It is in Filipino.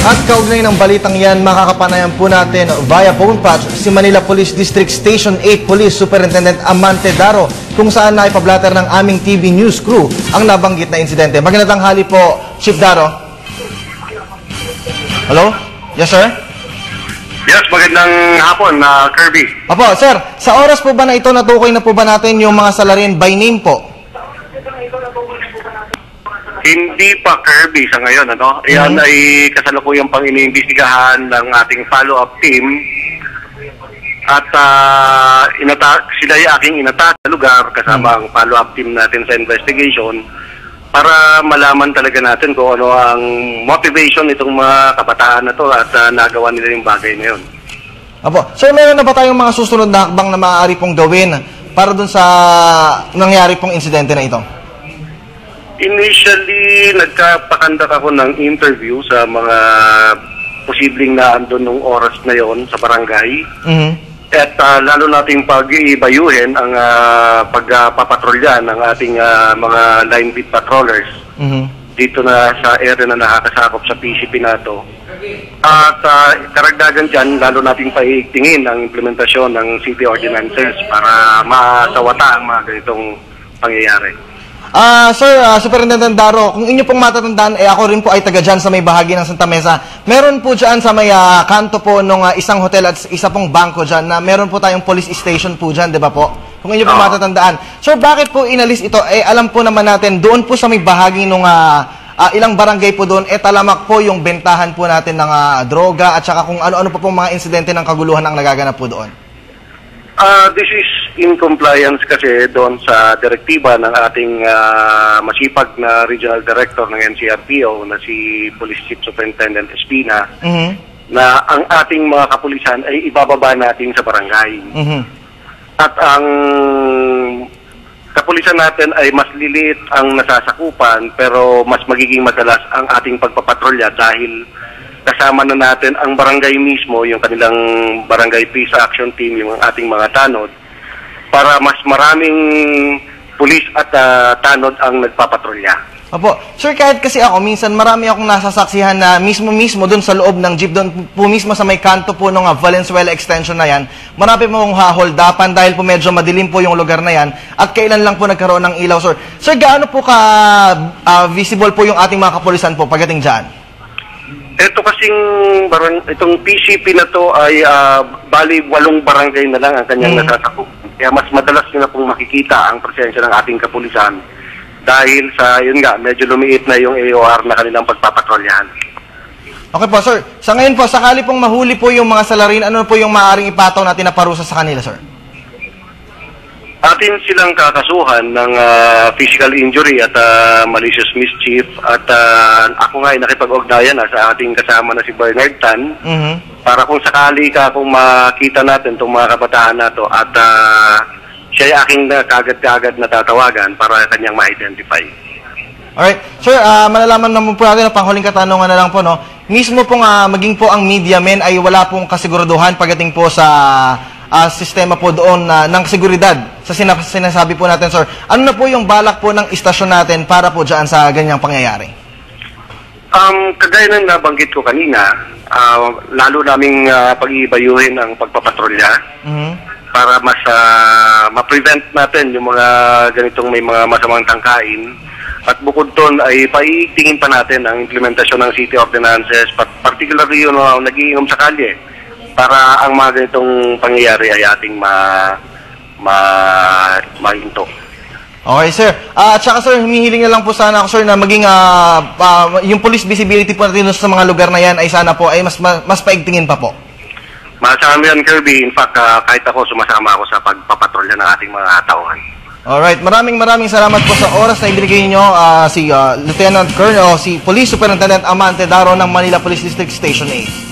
At kaugnay ng balitang yan, makakapanayan po natin via phone patch si Manila Police District Station 8 Police Superintendent Amante Daro, kung saan naipablatter ng aming TV News crew ang nabanggit na insidente. Magandang tanghali po, Chief Daro. Hello? Yes, sir? Yes, magandang hapon, Kirby. Apo, sir, sa oras po ba na ito, natukoy na po ba natin yung mga salarin by name po? Hindi pa, Kirby, sa ngayon. Yan ay kasalukuyang pang iniimbestigahan ng ating follow-up team. At sila ay aking inatake sa lugar kasama ang follow-up team natin sa investigation para malaman talaga natin kung ano ang motivation nitong mga kabataan na to at nagawa nila yung bagay na yun. Apo, sir, meron na ba tayong mga susunod na hakbang na maaari pong gawin para dun sa nangyari pong insidente na ito? Initially, nagkapakandak ako ng interview sa mga posibleng naandun nung oras na yon sa barangay. At lalo nating pag-iibayuhin ang pagpapatrolya ng ating mga line beat patrollers dito na sa area na nakakasakop sa PCP na to. At karagdagan dyan, lalo nating paiigtingin ang implementasyon ng city ordinances para masawata ang mga ganitong pangyayari. Sir, Superintendent Daro, kung inyo pong matatandaan, ako rin po ay taga dyan sa may bahagi ng Santa Mesa. Meron po dyan sa may kanto po nung isang hotel at isa pong bangko dyan na meron po tayong police station po dyan, di ba po? Kung inyo pong matatandaan. Sir, bakit po inalis ito? Alam po naman natin, doon po sa may bahagi nung ilang barangay po doon, talamak po yung bentahan po natin ng droga at saka kung ano-ano po pong mga insidente ng kaguluhan ang nagaganap po doon. This is in compliance kasi doon sa direktiba ng ating masipag na Regional Director ng NCRPO na si Police Chief Superintendent Espina na ang ating mga kapulisan ay ibababa natin sa barangay. At ang kapulisan natin ay mas liliit ang nasasakupan pero mas magiging madalas ang ating pagpapatrolya dahil kasama na natin ang barangay mismo, yung kanilang barangay peace action team, yung ating mga tanod, para mas maraming pulis at tanod ang nagpapatrolya. Opo. Sir, kahit kasi ako, minsan marami akong nasasaksihan na mismo doon sa loob ng jeep, doon po mismo sa may kanto po ng Valenzuela extension na yan, marami pong hold-upan dahil po medyo madilim po yung lugar na yan at kailan lang po nagkaroon ng ilaw, sir. Sir, gaano po visible po yung ating mga kapulisan po pagdating dyan? Ito kasing itong PCP na to ay bali 8 barangay na lang ang kanyang nasasakop. Kaya mas madalas nyo na pong makikita ang presensya ng ating kapulisan dahil sa, yun nga, medyo lumiit na yung AOR na kanilang pagpapatrolyahan. Okay po, sir. Sa ngayon po, sakali pong mahuli po yung mga salarin, ano po yung maaaring ipataw natin na parusa sa kanila, sir? Atin silang kakasuhan ng physical injury at malicious mischief at ako nga ay nakipag-ugnayan sa ating kasama na si Bernard Tan para kung sakali kung makita natin itong mga kabataan na to at siya ay aking kagad-kagad na tatawagan para kanyang ma-identify. Alright. Sir, malalaman naman po natin na panghuling katanungan na lang po, no? Mismo pong maging po ang media men ay wala pong kasiguraduhan pagdating po sa sistema po doon ng seguridad sa sinasabi po natin, sir. Ano na po yung balak po ng istasyon natin para po dyan sa ganyang pangyayari? Kagaya ng nabanggit ko kanina, lalo naming pag-iibayuhin ang pagpapatrolya para mas ma-prevent natin yung mga ganitong may mga masamang tangkain. At bukod doon ay paitingin pa natin ang implementasyon ng city ordinances, particularly yung nag-iinom sa kalye, para ang mga ganitong pangyayari ay ating mahinto. Okay, sir. At saka, sir, humihiling na lang po sana ako, sir, na maging yung police visibility po natin sa mga lugar na yan ay sana po ay mas paigtingin pa po. Masama yan, Kirby. In fact, kahit ako, sumasama ako sa pagpapatrolya ng ating mga tauhan. Alright, maraming salamat po sa oras na ibinigay niyo si Lieutenant Colonel, si Police Superintendent Amante Daro ng Manila Police District Station 8.